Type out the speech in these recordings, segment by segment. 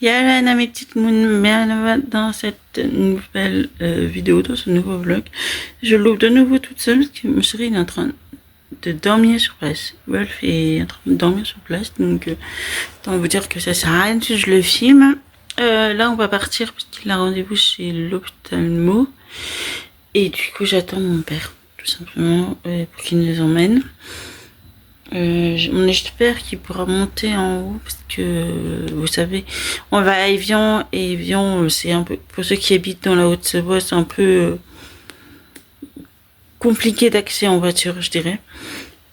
Yalana mes petites moons, bienvenue dans cette nouvelle vidéo, dans ce nouveau vlog. Je l'ouvre de nouveau toute seule parce que mon chéri est en train de dormir sur place. Wolf est en train de dormir sur place, donc autant vous dire que ça sert à rien si je le filme. Là on va partir parce qu'il a rendez-vous chez l'ophtalmo. Et du coup j'attends mon père, tout simplement, pour qu'il nous emmène. On espère qu'il pourra monter en haut parce que vous savez, on va à Évian et Évian c'est un peu, pour ceux qui habitent dans la Haute-Savoie, c'est un peu compliqué d'accès en voiture, je dirais,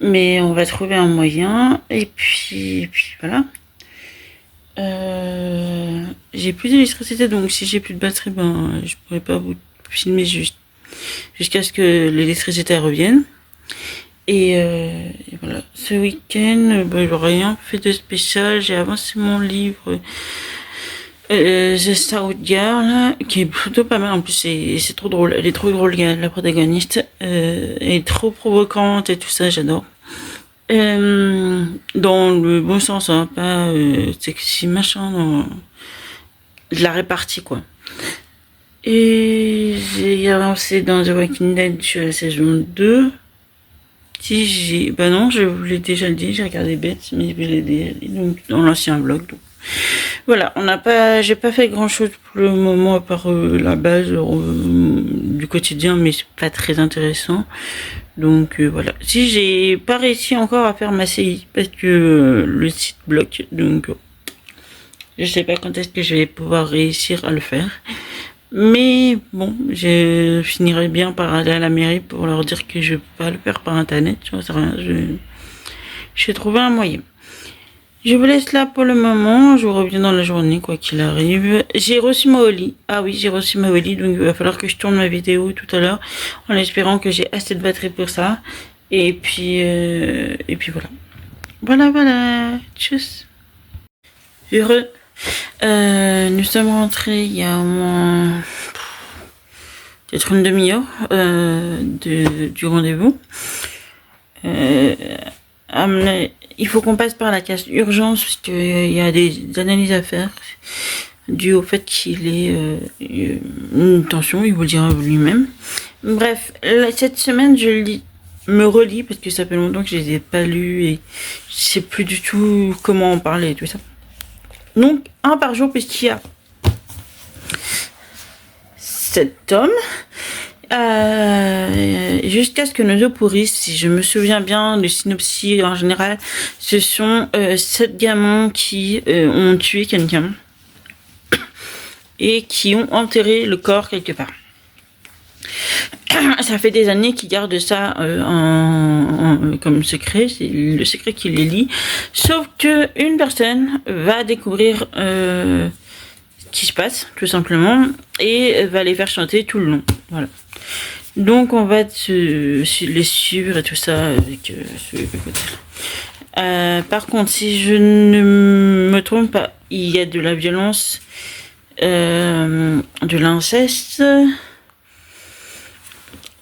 mais on va trouver un moyen. Et puis voilà. J'ai plus d'électricité, donc si j'ai plus de batterie, ben je pourrais pas vous filmer jusqu'à ce que l'électricité revienne. Et voilà, ce week-end, j'ai rien fait de spécial. J'ai avancé mon livre The South Girl, qui est plutôt pas mal. En plus, c'est trop drôle. Elle est trop drôle, la protagoniste. Elle est trop provocante et tout ça, j'adore. Dans le bon sens, hein, pas sexy machin, dans de la répartie, quoi. Et j'ai avancé dans The Walking Dead, je suis à la saison 2. Si bah non, je vous l'ai déjà dit, j'ai regardé Bête, mais je l'ai déjà dit, donc dans l'ancien vlog. Donc voilà, j'ai pas fait grand chose pour le moment à part la base du quotidien, mais c'est pas très intéressant. Donc voilà. Si j'ai pas réussi encore à faire ma CI parce que le site bloque, donc je sais pas quand est-ce que je vais pouvoir réussir à le faire. Mais bon, je finirai bien par aller à la mairie pour leur dire que je peux pas le faire par internet, tu vois, c'est rien, je vais trouver un moyen. Je vous laisse là pour le moment, je vous reviens dans la journée, quoi qu'il arrive. J'ai reçu ma Oli. Ah oui, j'ai reçu ma Oli, donc il va falloir que je tourne ma vidéo tout à l'heure, en espérant que j'ai assez de batterie pour ça. Et puis voilà. Voilà, tchuss. Heureux. Nous sommes rentrés il y a au moins peut-être une demi-heure du rendez-vous. Il faut qu'on passe par la case urgence parce qu'il y a des analyses à faire dû au fait qu'il est une tension, il vous le dira lui-même. Bref, cette semaine je me relis parce que ça fait longtemps que je les ai pas lus et je sais plus du tout comment en parler et tout ça. Donc, un par jour, puisqu'il y a 7 tomes. Jusqu'à ce que nos œufs pourrissent, si je me souviens bien, le synopsis en général, ce sont 7 gamins qui ont tué quelqu'un et qui ont enterré le corps quelque part. Ça fait des années qu'ils gardent ça comme secret, c'est le secret qui les lie. Sauf que une personne va découvrir ce qui se passe, tout simplement, et va les faire chanter tout le long. Voilà. Donc on va les suivre et tout ça avec par contre, si je ne me trompe pas, il y a de la violence, de l'inceste.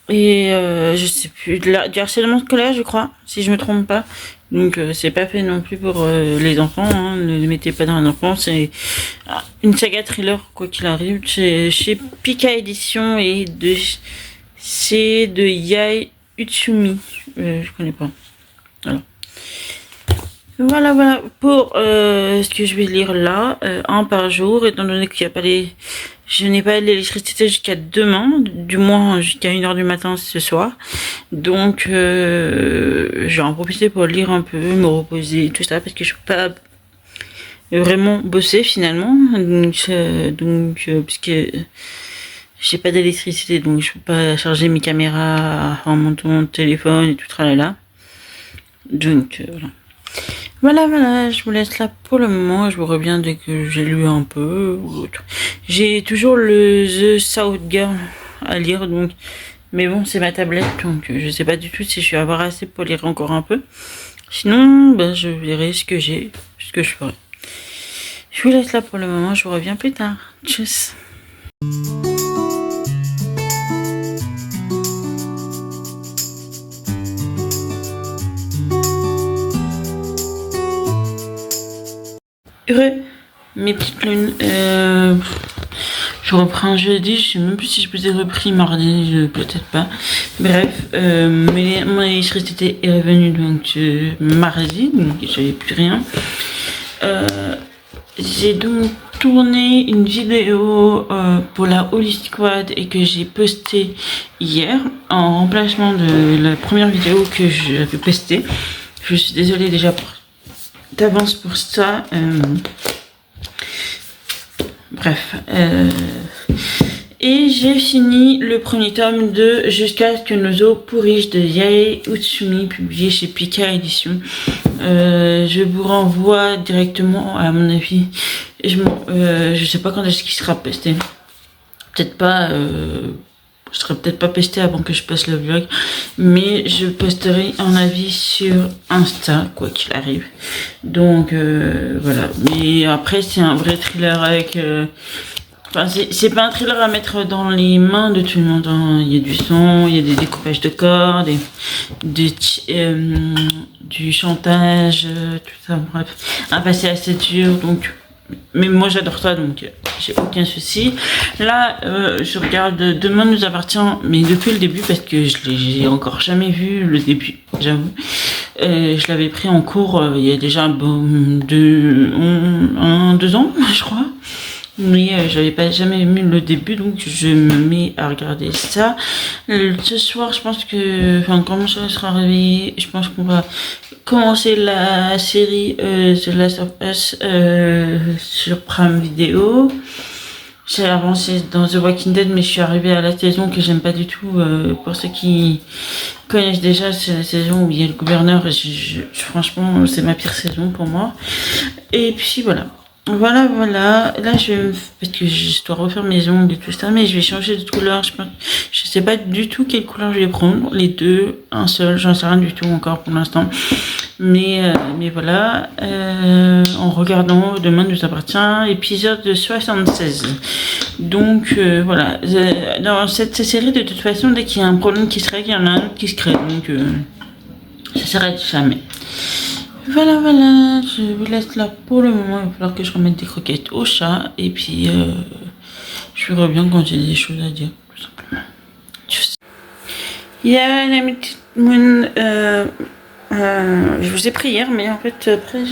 Et je sais plus, du harcèlement scolaire, je crois, si je me trompe pas. Donc c'est pas fait non plus pour les enfants, hein, ne les mettez pas dans un enfant, c'est une saga thriller quoi qu'il arrive, chez Pika Édition et c'est de Yai Utsumi, je connais pas. Voilà pour ce que je vais lire là, un par jour, étant donné qu'il n'y a pas je n'ai pas l'électricité jusqu'à demain, du moins jusqu'à 1h du matin ce soir. Donc je vais en profiter pour lire un peu, me reposer, tout ça, parce que je peux pas vraiment bosser finalement. Donc puisque j'ai pas d'électricité, donc je peux pas charger mes caméras en montant mon téléphone et tout tralala. Donc voilà, je vous laisse là pour le moment, je vous reviens dès que j'ai lu un peu. J'ai toujours le The South Girl à lire, donc, mais bon, c'est ma tablette, donc je sais pas du tout si je vais avoir assez pour lire encore un peu. Sinon, ben, je verrai ce que je ferai. Je vous laisse là pour le moment, je vous reviens plus tard. Tchuss. Heureux, mes petites lunes. Je reprends jeudi, je sais même plus si je vous ai repris mardi, peut-être pas. Bref, mais mon électricité est revenue donc mardi, donc j'avais plus rien. J'ai donc tourné une vidéo pour la Holy Squad et que j'ai postée hier en remplacement de la première vidéo que j'avais postée. Je suis désolée déjà d'avance pour ça. Bref. Et j'ai fini le premier tome de Jusqu'à ce que nos os pourrissent de Yae Utsumi, publié chez Pika Édition. Je vous renvoie directement, à mon avis. Je sais pas quand est-ce qu'il sera posté. Peut-être pas. Je serai peut-être pas posté avant que je poste le vlog, mais je posterai un avis sur Insta, quoi qu'il arrive. Donc voilà. Mais après, c'est un vrai thriller avec. Enfin, c'est pas un thriller à mettre dans les mains de tout le monde. Hein. Il y a du son, il y a des découpages de corps, du chantage, tout ça. Bref, un passé assez dur, donc. Mais moi j'adore ça, donc j'ai aucun souci. Là, je regarde Demain nous appartient, mais depuis le début, parce que j'ai encore jamais vu le début, j'avoue. Je l'avais pris en cours il y a déjà 2 ans, je crois. Mais j'avais pas jamais vu le début, donc je me mets à regarder ça. Ce soir, je pense que, enfin, quand je serai réveillée, je pense qu'on va commencer la série The Last of Us sur Prime Video. J'ai avancé dans The Walking Dead, mais je suis arrivée à la saison que j'aime pas du tout. Pour ceux qui connaissent déjà, c'est la saison où il y a le gouverneur. Et franchement, c'est ma pire saison pour moi. Et puis voilà. Voilà. Là, parce que je dois refaire mes ongles et tout ça, mais je vais changer de couleur. Je sais pas du tout quelle couleur je vais prendre. Les deux, un seul, j'en sais rien du tout encore pour l'instant. Mais voilà, en regardant Demain nous appartient, épisode 76. Donc voilà, dans cette série, de toute façon, dès qu'il y a un problème qui se règle, il y en a un autre qui se crée. Donc ça s'arrête jamais. Voilà, je vous laisse là pour le moment. Il va falloir que je remette des croquettes au chat. Et puis, je reviens quand j'ai des choses à dire, tout simplement. Il y a la petite moon. Je vous ai pris hier, mais en fait, après,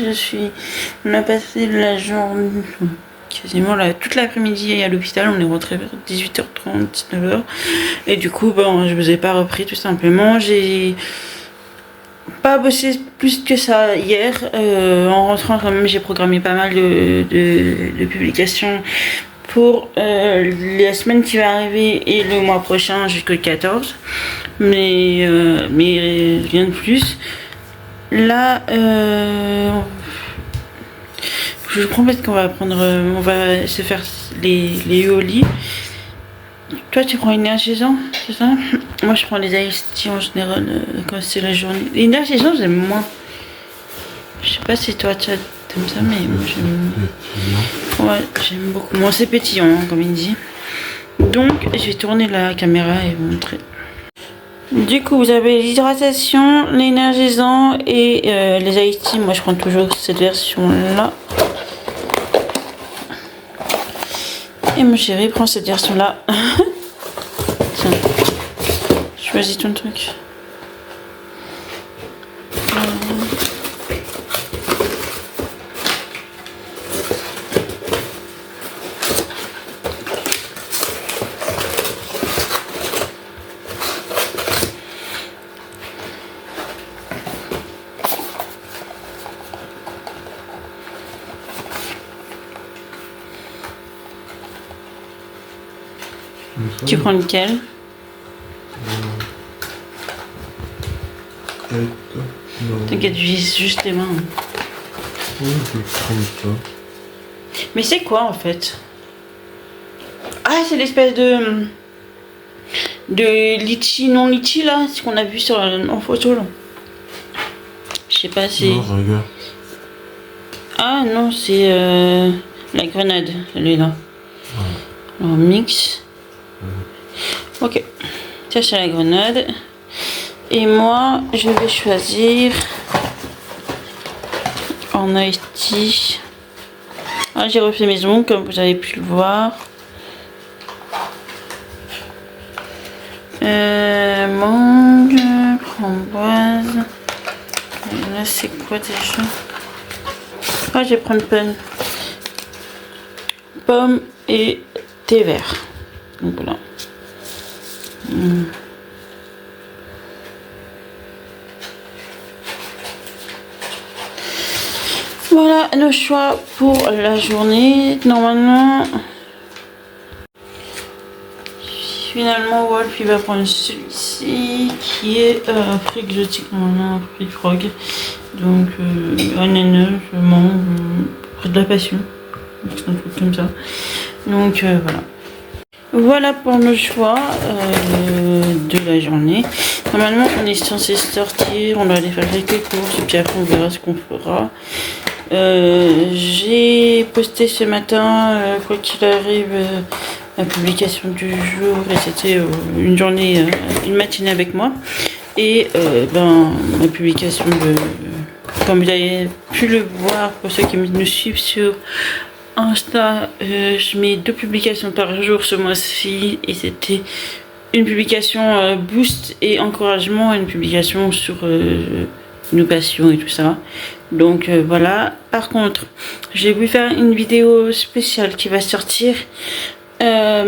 on a passé la journée, quasiment toute l'après-midi à l'hôpital. On est rentré vers 18h30, 19h. Et du coup, bon, je vous ai pas repris, tout simplement. J'ai pas bossé plus que ça hier. En rentrant, quand même, j'ai programmé pas mal de publications pour la semaine qui va arriver et le mois prochain jusqu'au 14. Mais rien de plus. Là, je prends parce qu'on va se faire les au lit. Toi, tu prends énergisant, c'est ça? Moi, je prends les iced tea en général quand c'est la journée. L'énergisant, j'aime moins. Je sais pas si toi, tu aimes ça, mais moi, j'aime. Ouais, j'aime beaucoup. Moi, c'est pétillant, hein, comme il dit. Donc, je vais tourner la caméra et vous montrer. Du coup, vous avez l'hydratation, l'énergisant et les iced tea. Moi, je prends toujours cette version-là. Et mon chéri prend cette version-là. Tiens, choisis ton truc. Tu prends lequel? T'inquiète, vise juste les mains. Ouais, je vais prendre ça. Mais c'est quoi en fait? Ah, c'est l'espèce de litchi, non litchi là, ce qu'on a vu en photo là. Je sais pas si. Non, regarde. Ah non, c'est la grenade, celui-là. Ouais. Alors mix. Ok, ça c'est la grenade. Et moi, je vais choisir en iced tea Ah, j'ai refait maison comme vous avez pu le voir. Mangue, framboise. Et là c'est quoi déjà? Ah, je vais prendre pomme et thé vert. Donc voilà. Voilà nos choix pour la journée. Normalement, finalement Wolf il va prendre celui-ci qui est fruit exotique, normalement fruit frog. Donc ananas, mangue, de la passion. Un truc comme ça. Donc voilà. Voilà pour nos choix de la journée. Normalement, on est censé sortir, on doit aller faire quelques courses, et puis après on verra ce qu'on fera. J'ai posté ce matin, quoi qu'il arrive, la publication du jour, et c'était une journée, une matinée avec moi. Et ma publication de, comme vous avez pu le voir, pour ceux qui me suivent sur Insta, je mets 2 publications par jour ce mois-ci et c'était une publication boost et encouragement et une publication sur nos passions et tout ça. Donc voilà. Par contre, j'ai voulu faire une vidéo spéciale qui va sortir pas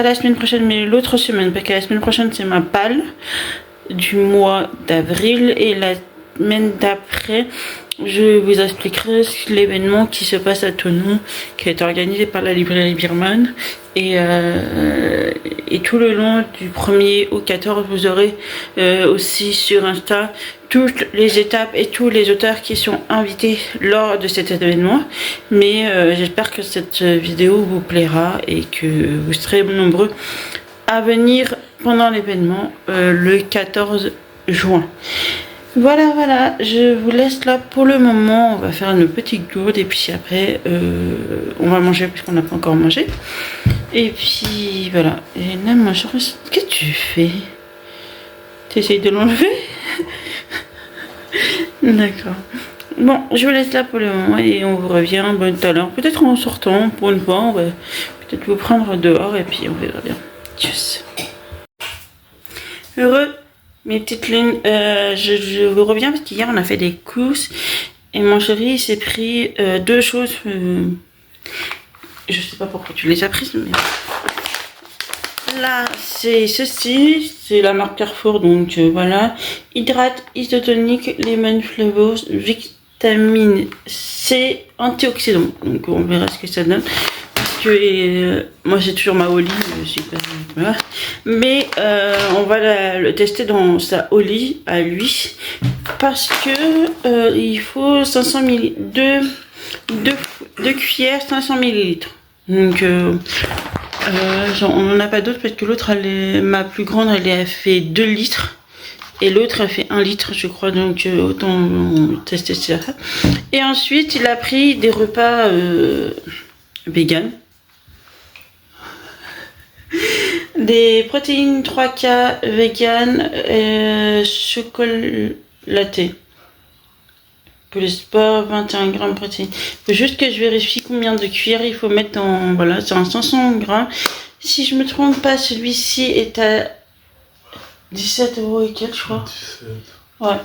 la semaine prochaine mais l'autre semaine, parce que la semaine prochaine c'est ma palle du mois d'avril et la semaine d'après je vous expliquerai l'événement qui se passe à Thonon, qui est organisé par la librairie Birman. Et tout le long du 1er au 14, vous aurez aussi sur Insta toutes les étapes et tous les auteurs qui sont invités lors de cet événement. Mais j'espère que cette vidéo vous plaira et que vous serez nombreux à venir pendant l'événement le 14 juin. Voilà, voilà, je vous laisse là pour le moment. On va faire une petite gourde et puis après, on va manger parce qu'on n'a pas encore mangé. Et puis voilà. Et là, moi, qu'est-ce que tu fais? Tu essayes de l'enlever? D'accord. Bon, je vous laisse là pour le moment et on vous revient bonne tout à l'heure. Peut-être en sortant pour une fois, on va peut-être vous prendre dehors et puis on verra bien. Tchuss. Heureux. Mes petites lunes, je vous reviens parce qu'hier on a fait des courses et mon chéri s'est pris 2 choses. Je sais pas pourquoi tu les as prises, mais là c'est ceci, c'est la marque Carrefour, donc voilà. Hydrate isotonique, lemon flavors, vitamine C, antioxydant. Donc on verra ce que ça donne. Moi j'ai toujours ma Oli, voilà. Mais on va le tester dans sa Oli à lui parce que il faut 500 ml, 2 cuillères 500 ml. Donc on n'en a pas d'autres parce que l'autre, ma plus grande, elle a fait 2 litres et l'autre a fait 1 litre je crois, donc autant tester ça. Et ensuite il a pris des repas vegan. Des protéines 3K vegan, chocolaté. Pour le sport, 21 grammes de protéines. Il faut juste que je vérifie combien de cuillères il faut mettre dans. Voilà, c'est un 500 grammes. Si je me trompe pas, celui-ci est à 17 € et quelques, je crois. 17. Ouais.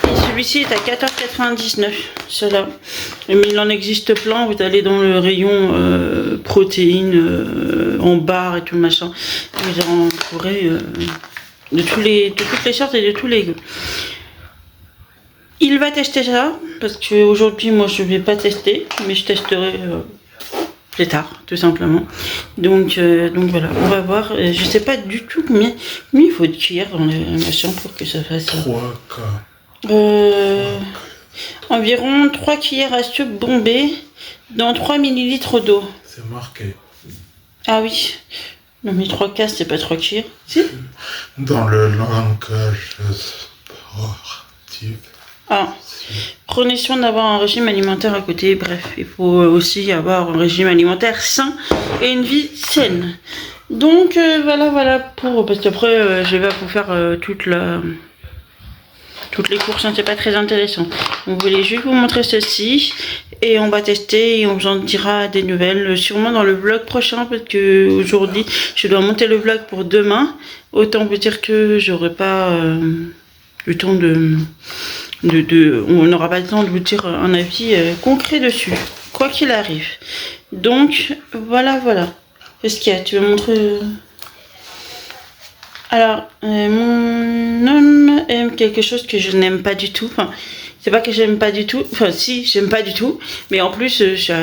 Et celui-ci est à 14,99 cela. Mais il en existe plein. Vous allez dans le rayon protéines en barre et tout le machin. Vous en trouverez de toutes les sortes et de tous les goûts. Il va tester ça parce qu'aujourd'hui moi je vais pas tester, mais je testerai plus tard tout simplement. Donc voilà, on va voir. Je sais pas du tout combien il faut de cuillères dans le machin pour que ça fasse 3K. Environ 3 cuillères à soupe bombées dans 3 ml d'eau. C'est marqué. Ah oui. Non mais 3K c'est pas 3 cuillères. Si. Dans le langage sportif. Ah. Prenez soin d'avoir un régime alimentaire à côté. Bref, il faut aussi avoir un régime alimentaire sain et une vie saine. Donc voilà pour, parce qu'après je vais vous faire toute toutes les courses, hein, c'est pas très intéressant. On voulait juste vous montrer ceci et on va tester et on vous en dira des nouvelles sûrement dans le vlog prochain parce que aujourd'hui je dois monter le vlog pour demain. Autant vous dire que j'aurai pas le temps on n'aura pas le temps de vous dire un avis concret dessus, quoi qu'il arrive. Donc voilà. Qu'est-ce qu'il y a? Tu veux montrer? Alors, mon homme aime quelque chose que je n'aime pas du tout. Enfin, c'est pas que j'aime pas du tout. Enfin, si, j'aime pas du tout. Mais en plus, je suis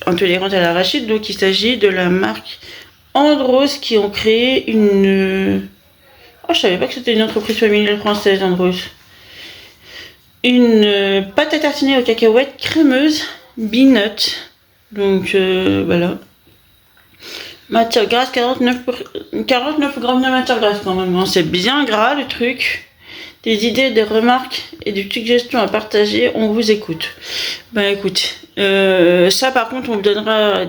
intolérante à l'arachide. Donc, il s'agit de la marque Andros qui ont créé une... Oh, je savais pas que c'était une entreprise familiale française, Andros. Une pâte à tartiner aux cacahuètes crémeuse, Binut. Donc, voilà. Matière grasse, 49 grammes de matière grasse quand même, hein. C'est bien gras le truc. Des idées, des remarques et des suggestions à partager, on vous écoute. Ben écoute, ça par contre on vous donnera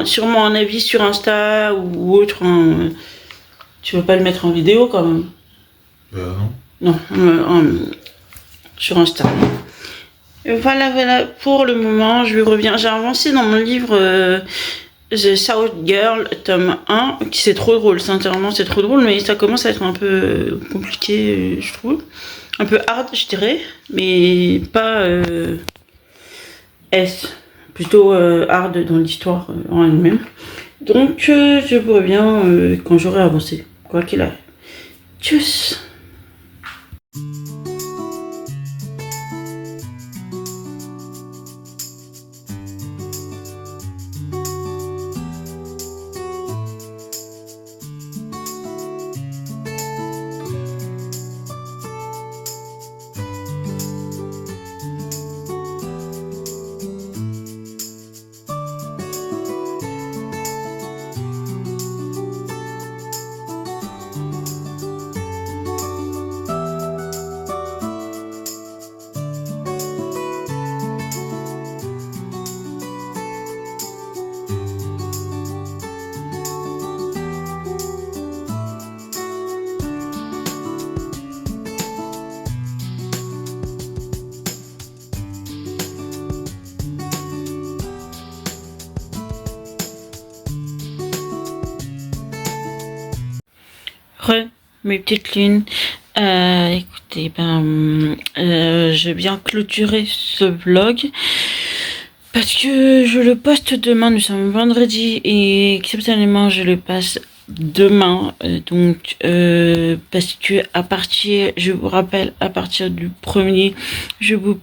sûrement un avis sur Insta ou autre. Hein. Tu veux pas le mettre en vidéo quand même? Non. Non, sur Insta. Voilà, pour le moment, je reviens. J'ai avancé dans mon livre... The South Girl, tome 1, qui c'est trop drôle, sincèrement c'est trop drôle, mais ça commence à être un peu compliqué, je trouve. Un peu hard, je dirais, mais pas plutôt hard dans l'histoire en elle-même. Donc je vous reviens quand j'aurai avancé, quoi qu'il arrive. Tchuss! Mes petites lunes, écoutez, je viens clôturer ce vlog parce que je le poste demain. Nous sommes vendredi et exceptionnellement je le passe demain, donc parce que je vous rappelle, à partir du 1er, je vous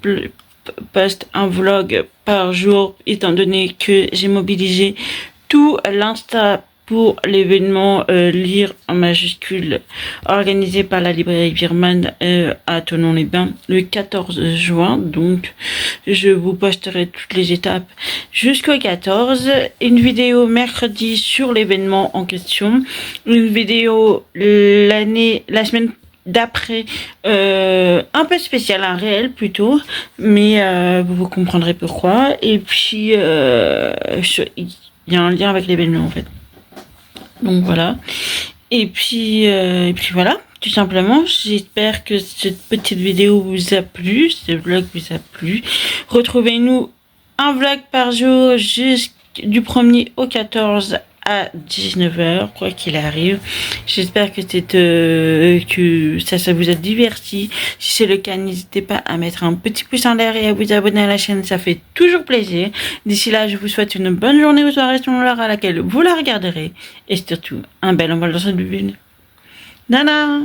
poste un vlog par jour étant donné que j'ai mobilisé tout l'Insta pour l'événement Lire en majuscule organisé par la librairie Birman à Thonon-les-Bains le 14 juin. Donc je vous posterai toutes les étapes jusqu'au 14. Une vidéo mercredi sur l'événement en question. Une vidéo la semaine d'après, un peu spécial, un réel plutôt, mais vous comprendrez pourquoi. Et puis il y a un lien avec l'événement en fait. Donc voilà. Et puis voilà, tout simplement. J'espère que cette petite vidéo vous a plu, ce vlog vous a plu. Retrouvez-nous un vlog par jour du 1er au 14 à 19h, quoi qu'il arrive. J'espère que ça vous a diverti. Si c'est le cas, n'hésitez pas à mettre un petit pouce en l'air et à vous abonner à la chaîne, ça fait toujours plaisir. D'ici là, je vous souhaite une bonne journée ou soirée selon l'heure à laquelle vous la regarderez. Et surtout, un bel envol dans cette bulle. Nana!